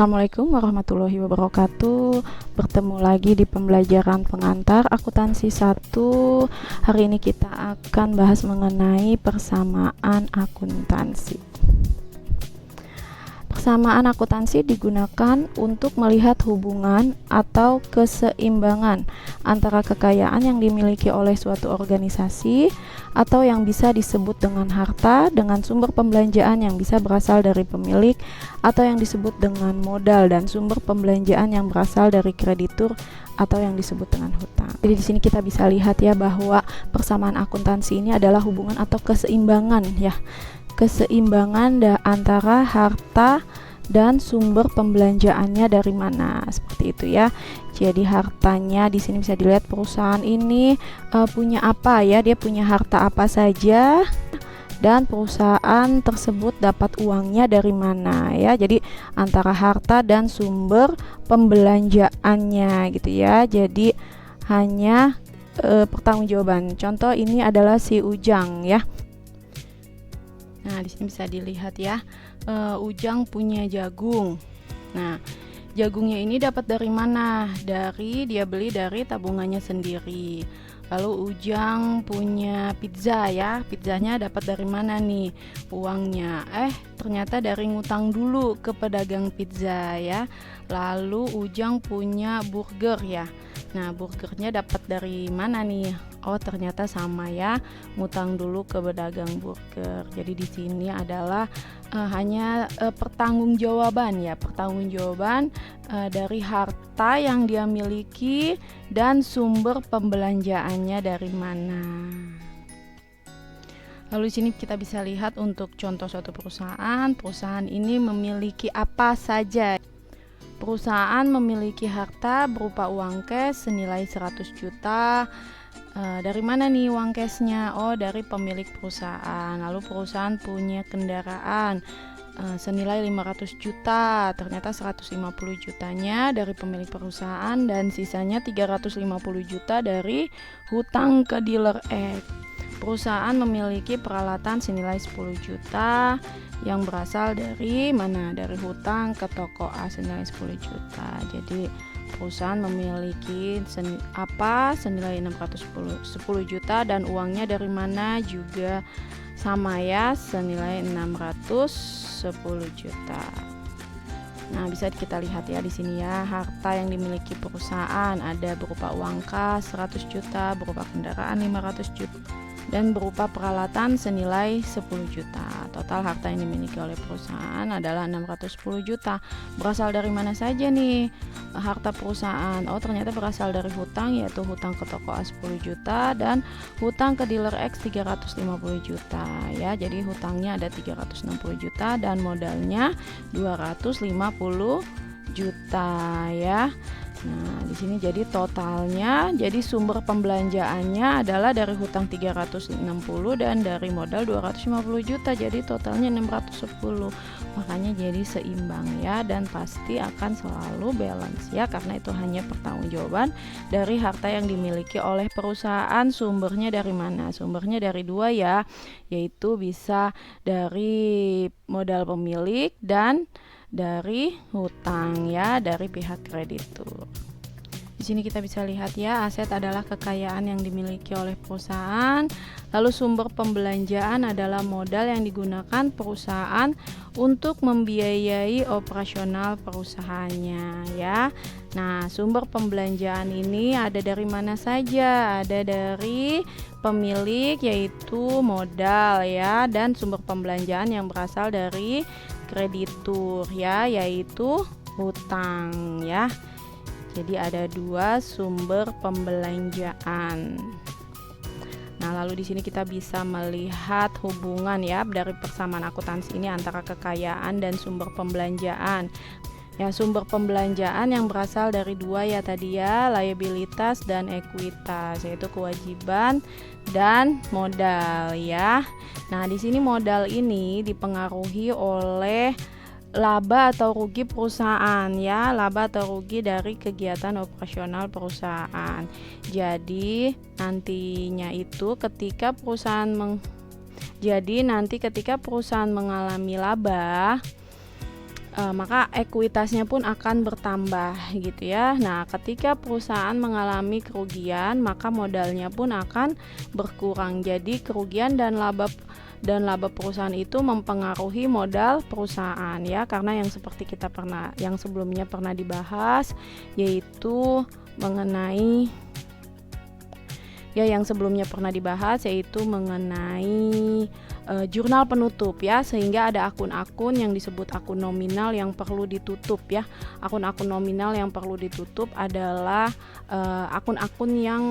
Assalamualaikum warahmatullahi wabarakatuh. Bertemu lagi di pembelajaran pengantar akuntansi 1. Hari ini kita akan bahas mengenai persamaan akuntansi. Persamaan akuntansi digunakan untuk melihat hubungan atau keseimbangan antara kekayaan yang dimiliki oleh suatu organisasi atau yang bisa disebut dengan harta dengan sumber pembelanjaan yang bisa berasal dari pemilik atau yang disebut dengan modal dan sumber pembelanjaan yang berasal dari kreditur atau yang disebut dengan hutang. Jadi di sini kita bisa lihat ya bahwa persamaan akuntansi ini adalah hubungan atau keseimbangan ya. Keseimbangan antara harta dan sumber pembelanjaannya dari mana, seperti itu ya. Jadi hartanya di sini bisa dilihat perusahaan ini punya apa ya, dia punya harta apa saja dan perusahaan tersebut dapat uangnya dari mana ya. Jadi antara harta dan sumber pembelanjaannya gitu ya. Jadi hanya pertanggungjawaban. Contoh ini adalah si Ujang ya. Nah, di sini bisa dilihat ya, Ujang punya jagung. Nah, jagungnya ini dapat dari mana? Dia beli dari tabungannya sendiri. Lalu Ujang punya pizza ya, pizzanya dapat dari mana nih uangnya? Ternyata dari ngutang dulu ke pedagang pizza ya. Lalu Ujang punya burger ya. Nah, burgernya dapat dari mana nih? Oh, ternyata sama ya, ngutang dulu ke pedagang burger. Jadi di sini adalah hanya pertanggungjawaban ya, pertanggungjawaban dari harta yang dia miliki dan sumber pembelanjaannya dari mana. Lalu di sini kita bisa lihat untuk contoh suatu perusahaan. Perusahaan ini memiliki apa saja? Perusahaan memiliki harta berupa uang cash senilai 100 juta. Dari mana nih uang cashnya? Oh, dari pemilik perusahaan. Lalu perusahaan punya kendaraan senilai 500 juta. Ternyata 150 jutanya dari pemilik perusahaan dan sisanya 350 juta dari hutang ke dealer X. Perusahaan memiliki peralatan senilai 10 juta yang berasal dari mana? Dari hutang ke toko A senilai 10 juta. Jadi perusahaan memiliki senilai 610 juta dan uangnya dari mana juga sama ya, senilai 610 juta. Nah, bisa kita lihat ya di sini ya, harta yang dimiliki perusahaan ada berupa uang kas 100 juta, berupa kendaraan 500 juta dan berupa peralatan senilai 10 juta. Total harta yang dimiliki oleh perusahaan adalah 610 juta. Berasal dari mana saja nih harta perusahaan? Oh, ternyata berasal dari hutang, yaitu hutang ke toko A 10 juta dan hutang ke dealer X 350 juta ya. Jadi hutangnya ada 360 juta dan modalnya 250 juta ya. Nah, di sini jadi totalnya, jadi sumber pembelanjaannya adalah dari hutang 360 dan dari modal 250 juta. Jadi totalnya 610. Makanya jadi seimbang ya, dan pasti akan selalu balance ya, karena itu hanya pertanggungjawaban dari harta yang dimiliki oleh perusahaan. Sumbernya dari mana? Sumbernya dari dua ya, yaitu bisa dari modal pemilik dan dari hutang ya, dari pihak kreditur. Di sini kita bisa lihat ya, aset adalah kekayaan yang dimiliki oleh perusahaan. Lalu sumber pembelanjaan adalah modal yang digunakan perusahaan untuk membiayai operasional perusahaannya ya. Nah, sumber pembelanjaan ini ada dari mana saja? Ada dari pemilik, yaitu modal ya, dan sumber pembelanjaan yang berasal dari kreditur ya, yaitu hutang ya. Jadi ada dua sumber pembelanjaan. Nah, lalu di sini kita bisa melihat hubungan ya dari persamaan akuntansi ini antara kekayaan dan sumber pembelanjaan. Ya, sumber pembelanjaan yang berasal dari dua ya tadi ya, liabilitas dan ekuitas, yaitu kewajiban dan modal ya. Nah, di sini modal ini dipengaruhi oleh laba atau rugi perusahaan ya, laba atau rugi dari kegiatan operasional perusahaan. Jadi nantinya itu ketika perusahaan mengalami laba, maka ekuitasnya pun akan bertambah gitu ya. Nah, ketika perusahaan mengalami kerugian, maka modalnya pun akan berkurang. Jadi kerugian dan laba perusahaan itu mempengaruhi modal perusahaan ya, karena yang sebelumnya pernah dibahas, yaitu mengenai jurnal penutup ya, sehingga ada akun-akun yang disebut akun nominal yang perlu ditutup ya. Akun-akun nominal yang perlu ditutup adalah akun-akun yang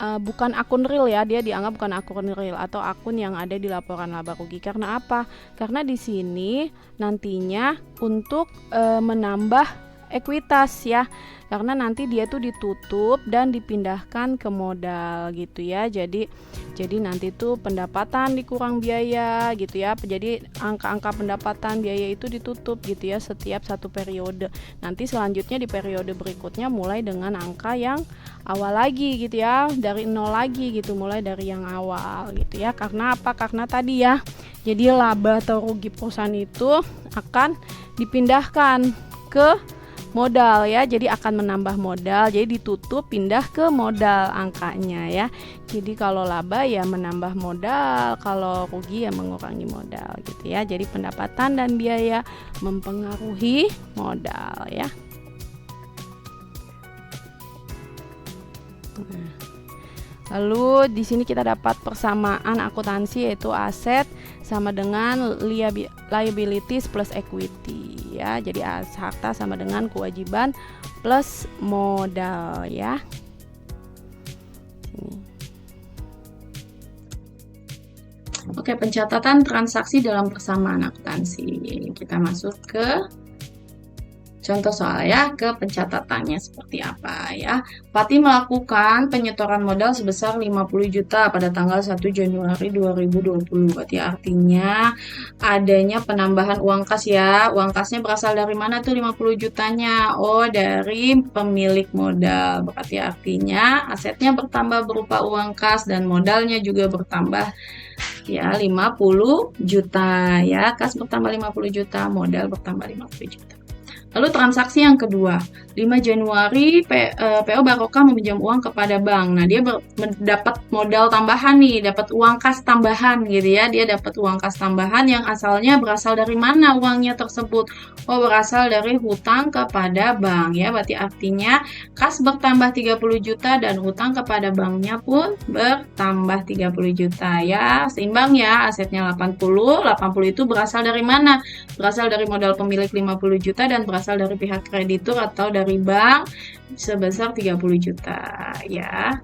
bukan akun real ya, dia dianggap bukan akun real atau akun yang ada di laporan laba rugi. Karena apa? Karena di sini nantinya untuk menambah ekuitas ya, karena nanti dia tuh ditutup dan dipindahkan ke modal gitu ya. Jadi nanti tuh pendapatan dikurang biaya gitu ya. Jadi angka-angka pendapatan biaya itu ditutup gitu ya setiap satu periode. Nanti selanjutnya di periode berikutnya mulai dengan angka yang awal lagi gitu ya, dari nol lagi gitu, mulai dari yang awal gitu ya. Karena apa? Karena tadi ya, jadi laba atau rugi perusahaan itu akan dipindahkan ke modal ya, jadi akan menambah modal, jadi ditutup pindah ke modal angkanya ya. Jadi kalau laba ya menambah modal, kalau rugi ya mengurangi modal gitu ya. Jadi pendapatan dan biaya mempengaruhi modal ya. Lalu di sini kita dapat persamaan akuntansi, yaitu aset sama dengan liabilities plus equity ya. Jadi harta sama dengan kewajiban plus modal ya. Oke, pencatatan transaksi dalam persamaan akuntansi. Kita masuk ke contoh soal ya, ke pencatatannya seperti apa ya. Pati melakukan penyetoran modal sebesar 50 juta pada tanggal 1 Januari 2020. Berarti artinya adanya penambahan uang kas ya. Uang kasnya berasal dari mana tuh 50 jutanya? Oh, dari pemilik modal. Berarti artinya asetnya bertambah berupa uang kas dan modalnya juga bertambah ya 50 juta ya. Kas bertambah 50 juta, modal bertambah 50 juta. Lalu transaksi yang kedua, 5 Januari PO Barokah meminjam uang kepada bank. Nah, dia mendapat modal tambahan nih, dapat uang kas tambahan gitu ya. Dia dapat uang kas tambahan yang asalnya berasal dari mana uangnya tersebut? Oh, berasal dari hutang kepada bank ya. Berarti artinya kas bertambah 30 juta dan hutang kepada banknya pun bertambah 30 juta ya. Seimbang ya, asetnya 80 itu berasal dari mana? Berasal dari modal pemilik 50 juta dan berasal dari pihak kreditur atau dari bank sebesar 30 juta ya.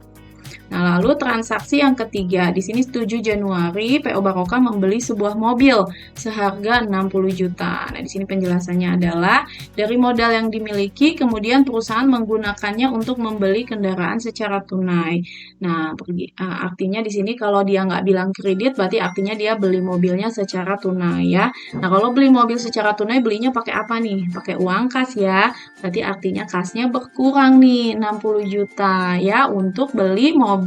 Nah, lalu transaksi yang ketiga, di sini 7 Januari PO Barokah membeli sebuah mobil seharga 60 juta. Nah, di sini penjelasannya adalah dari modal yang dimiliki, kemudian perusahaan menggunakannya untuk membeli kendaraan secara tunai. Nah, artinya di sini kalau dia nggak bilang kredit, berarti artinya dia beli mobilnya secara tunai ya. Nah, kalau beli mobil secara tunai, belinya pakai apa nih? Pakai uang kas ya. Berarti artinya kasnya berkurang nih 60 juta ya untuk beli mobil.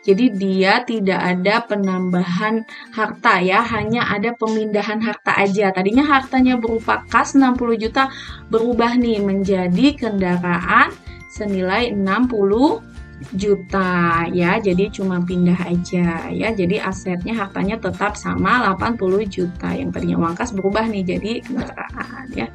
Jadi dia tidak ada penambahan harta ya, hanya ada pemindahan harta aja. Tadinya hartanya berupa kas 60 juta, berubah nih menjadi kendaraan senilai 60 juta ya. Jadi cuma pindah aja ya. Jadi asetnya, hartanya tetap sama 80 juta. Yang tadinya uang kas berubah nih jadi kendaraan ya.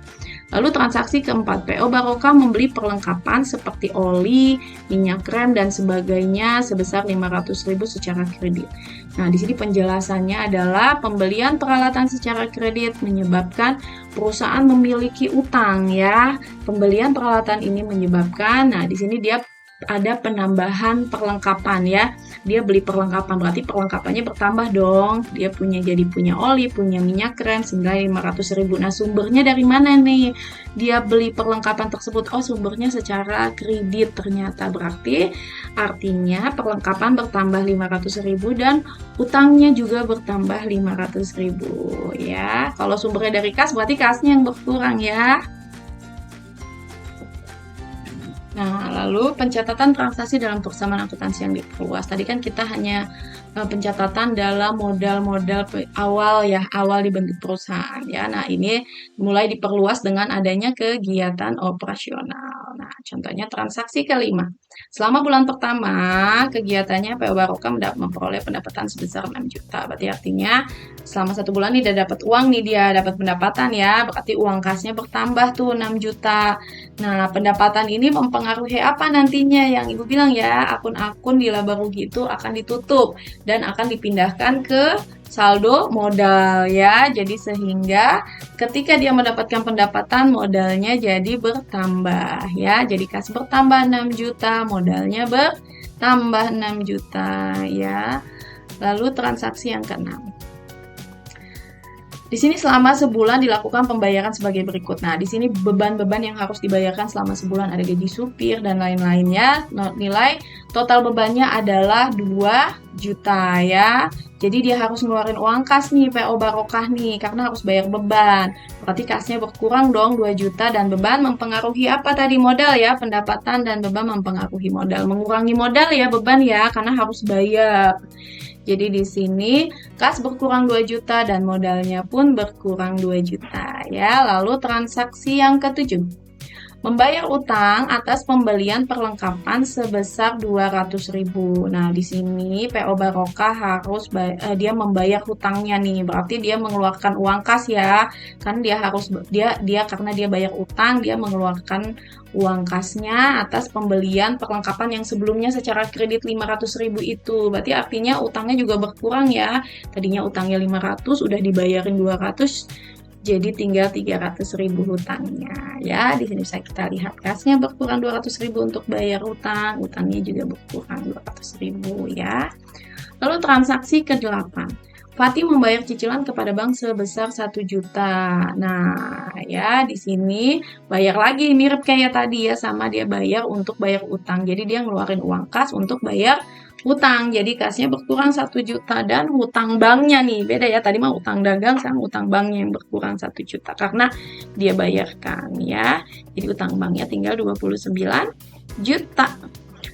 Lalu transaksi keempat, PO Barokah membeli perlengkapan seperti oli, minyak rem, dan sebagainya sebesar 500.000 secara kredit. Nah, di sini penjelasannya adalah pembelian peralatan secara kredit menyebabkan perusahaan memiliki utang ya. Pembelian peralatan ini menyebabkan, nah di sini dia ada penambahan perlengkapan ya. Dia beli perlengkapan, berarti perlengkapannya bertambah dong. Dia jadi punya oli, punya minyak rem senilai 500.000. Nah, sumbernya dari mana nih? Dia beli perlengkapan tersebut. Oh, sumbernya secara kredit ternyata. Berarti artinya perlengkapan bertambah 500.000 dan utangnya juga bertambah 500.000 ya. Kalau sumbernya dari kas, berarti kasnya yang berkurang ya. Nah, lalu pencatatan transaksi dalam persamaan akuntansi yang diperluas. Tadi kan kita hanya pencatatan dalam modal-modal awal ya, awal dibentuk perusahaan ya. Nah, ini mulai diperluas dengan adanya kegiatan operasional. Nah, contohnya transaksi kelima. Selama bulan pertama, kegiatannya PO Barokah memperoleh pendapatan sebesar 6 juta. Berarti artinya selama 1 bulan ini udah dapat uang nih, dia dapat pendapatan ya. Berarti uang kasnya bertambah tuh 6 juta. Nah, pendapatan ini mempengaruhi apa nantinya? Yang Ibu bilang ya, akun-akun di laba rugi itu akan ditutup dan akan dipindahkan ke saldo modal ya. Jadi sehingga ketika dia mendapatkan pendapatan, modalnya jadi bertambah ya. Jadi kas bertambah 6 juta, modalnya bertambah 6 juta ya. Lalu transaksi yang keenam. Di sini selama sebulan dilakukan pembayaran sebagai berikut. Nah, di sini beban-beban yang harus dibayarkan selama sebulan ada gaji supir dan lain-lainnya. Nilai total bebannya adalah 2 juta ya. Jadi dia harus ngeluarin uang kas nih, PO Barokah nih, karena harus bayar beban. Berarti kasnya berkurang dong 2 juta dan beban mempengaruhi apa tadi? Modal ya, pendapatan dan beban mempengaruhi modal. Mengurangi modal ya, beban ya, karena harus bayar. Jadi di sini kas berkurang 2 juta dan modalnya pun berkurang 2 juta ya. Lalu transaksi yang ketujuh. Membayar utang atas pembelian perlengkapan sebesar 200.000. Nah, di sini PO Barokah harus dia membayar hutangnya nih. Berarti dia mengeluarkan uang kas ya. Kan dia harus karena dia bayar utang, dia mengeluarkan uang kasnya atas pembelian perlengkapan yang sebelumnya secara kredit 500.000 itu. Berarti artinya utangnya juga berkurang ya. Tadinya utangnya 500 udah dibayarin 200. Jadi tinggal 300.000 hutangnya ya. Di sini bisa kita lihat kasnya berkurang 200.000 untuk bayar utang, utangnya juga berkurang 200.000 ya. Lalu transaksi ke-8. Fatih membayar cicilan kepada bank sebesar 1 juta. Nah, ya di sini bayar lagi mirip kayak tadi ya, sama dia bayar untuk bayar utang. Jadi dia ngeluarin uang kas untuk bayar hutang, jadi kasnya berkurang 1 juta dan hutang banknya nih beda ya, tadi mah utang dagang, sekarang utang banknya yang berkurang 1 juta karena dia bayarkan ya. Jadi utang banknya tinggal 29 juta.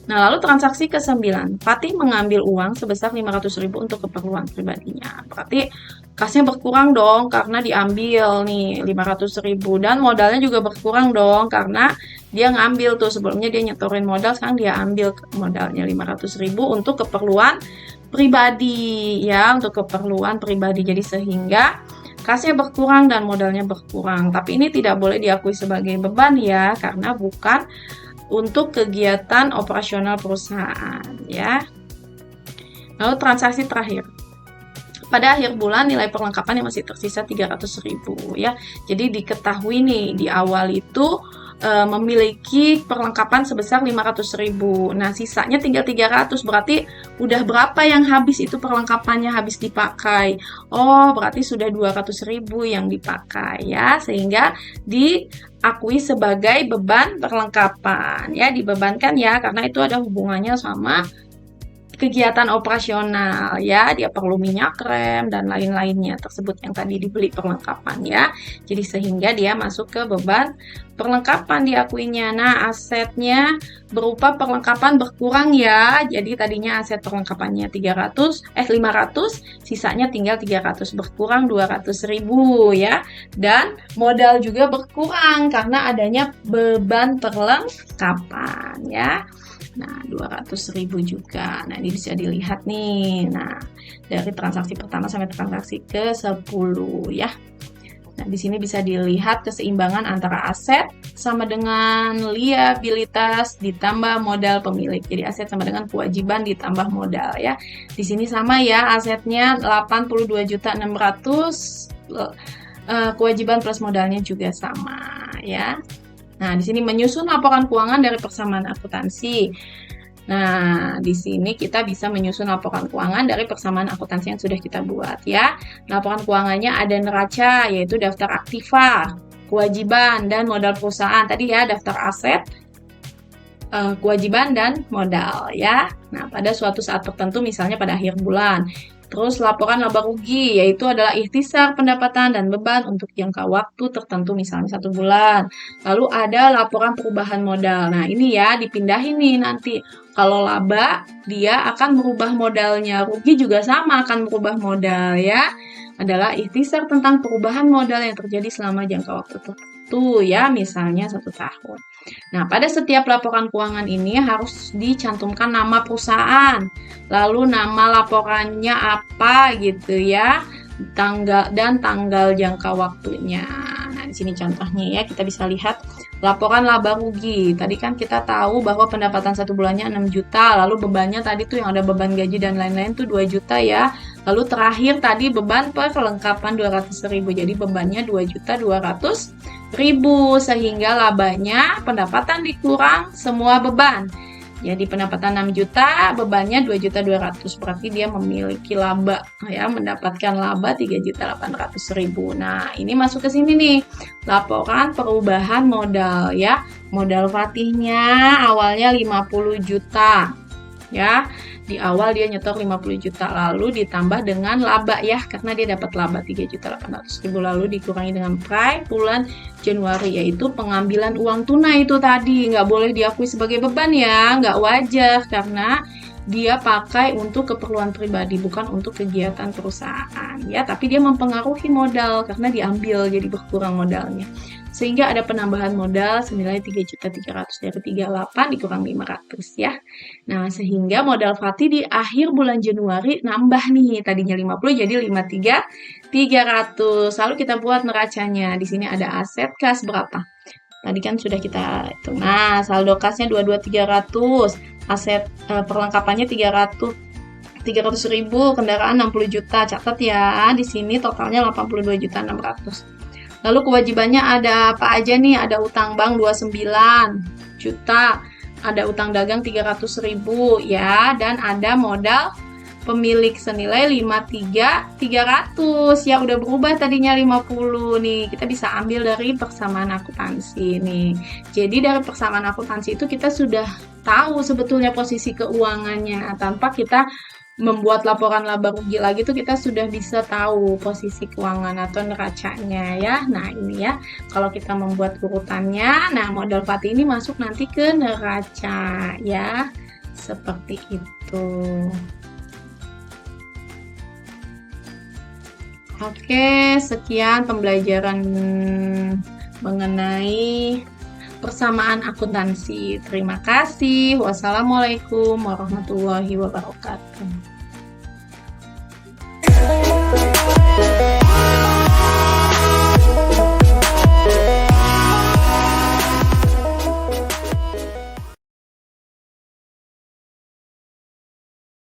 Nah, lalu transaksi ke-9. Fatih mengambil uang sebesar 500.000 untuk keperluan pribadinya. Berarti kasnya berkurang dong karena diambil nih 500.000 dan modalnya juga berkurang dong karena dia ngambil tuh, sebelumnya dia nyetorin modal, sekarang dia ambil modalnya 500.000 untuk keperluan pribadi ya, untuk keperluan pribadi. Jadi sehingga kasnya berkurang dan modalnya berkurang. Tapi ini tidak boleh diakui sebagai beban ya, karena bukan untuk kegiatan operasional perusahaan ya. Lalu transaksi terakhir. Pada akhir bulan nilai perlengkapan yang masih tersisa 300.000 ya. Jadi diketahui nih di awal itu memiliki perlengkapan sebesar 500.000. Nah, sisanya tinggal 300. Berarti udah berapa yang habis itu perlengkapannya habis dipakai? Oh, berarti sudah 200.000 yang dipakai ya. Sehingga diakui sebagai beban perlengkapan ya, dibebankan ya karena itu ada hubungannya sama kegiatan operasional ya, dia perlu minyak rem dan lain-lainnya tersebut yang tadi dibeli perlengkapan ya. Jadi sehingga dia masuk ke beban perlengkapan diakuinya. Nah, asetnya berupa perlengkapan berkurang ya. Jadi tadinya aset perlengkapannya 500, sisanya tinggal 300, berkurang 200.000 ya. Dan modal juga berkurang karena adanya beban perlengkapan ya. Nah, 200.000 juga. Nah, ini bisa dilihat nih. Nah, dari transaksi pertama sampai transaksi ke-10 ya. Nah, di sini bisa dilihat keseimbangan antara aset sama dengan liabilitas ditambah modal pemilik. Jadi aset sama dengan kewajiban ditambah modal ya. Di sini sama ya, asetnya 82.600.000, kewajiban plus modalnya juga sama ya. Nah, di sini menyusun laporan keuangan dari persamaan akuntansi. Nah, di sini kita bisa menyusun laporan keuangan dari persamaan akuntansi yang sudah kita buat ya. Laporan keuangannya ada neraca, yaitu daftar aktiva, kewajiban, dan modal perusahaan. Tadi ya, daftar aset, kewajiban, dan modal ya. Nah, pada suatu saat tertentu, misalnya pada akhir bulan, Terus laporan laba rugi, yaitu adalah ikhtisar pendapatan dan beban untuk jangka waktu tertentu, misalnya 1 bulan. Lalu ada laporan perubahan modal. Nah, ini ya dipindahin nih nanti. Kalau laba, dia akan merubah modalnya. Rugi juga sama akan merubah modal ya. Adalah ikhtisar tentang perubahan modal yang terjadi selama jangka waktu tertentu ya, misalnya 1 tahun. Nah, pada setiap laporan keuangan ini harus dicantumkan nama perusahaan, lalu nama laporannya apa gitu ya, tanggal jangka waktunya. Nah, di sini contohnya ya, kita bisa lihat laporan laba rugi. Tadi kan kita tahu bahwa pendapatan 1 bulannya 6 juta, lalu bebannya tadi tuh yang ada beban gaji dan lain-lain tuh 2 juta ya. Lalu terakhir tadi beban perlengkapan 200.000. Jadi bebannya 2.200.000 sehingga labanya pendapatan dikurang semua beban. Jadi pendapatan 6 juta, bebannya 2.200.000. Berarti dia memiliki laba ya, mendapatkan laba 3.800.000. Nah, ini masuk ke sini nih. Laporan perubahan modal ya. Modal Fatihnya awalnya 50 juta. Ya, di awal dia nyetor 50 juta lalu ditambah dengan laba ya, karena dia dapat laba 3.800.000 lalu dikurangi dengan prime bulan Januari, yaitu pengambilan uang tunai itu tadi. Nggak boleh diakui sebagai beban ya, nggak wajar karena dia pakai untuk keperluan pribadi, bukan untuk kegiatan perusahaan ya, tapi dia mempengaruhi modal karena diambil jadi berkurang modalnya. Sehingga ada penambahan modal senilai 3.300.000 dari 38 dikurang 500 ya. Nah, sehingga modal Fatih di akhir bulan Januari nambah nih, tadinya 50 jadi 53.300. Lalu kita buat neracanya. Di sini ada aset kas berapa? Tadi kan sudah kita hitung. Nah, saldo kasnya 22.300, aset perlengkapannya 300.000, kendaraan 60 juta. Catat ya, di sini totalnya 82.600. Lalu kewajibannya ada apa aja nih? Ada utang bank 29 juta, ada utang dagang 300.000 ya, dan ada modal pemilik senilai 53.300 ya, udah berubah tadinya 50 nih. Kita bisa ambil dari persamaan akuntansi nih. Jadi dari persamaan akuntansi itu kita sudah tahu sebetulnya posisi keuangannya. Tanpa kita membuat laporan laba rugi lagi tuh kita sudah bisa tahu posisi keuangan atau neracanya ya. Nah, ini ya. Kalau kita membuat urutannya, nah modal Fatih ini masuk nanti ke neraca ya. Seperti itu. Oke, sekian pembelajaran mengenai persamaan akuntansi. Terima kasih. Wassalamualaikum warahmatullahi wabarakatuh.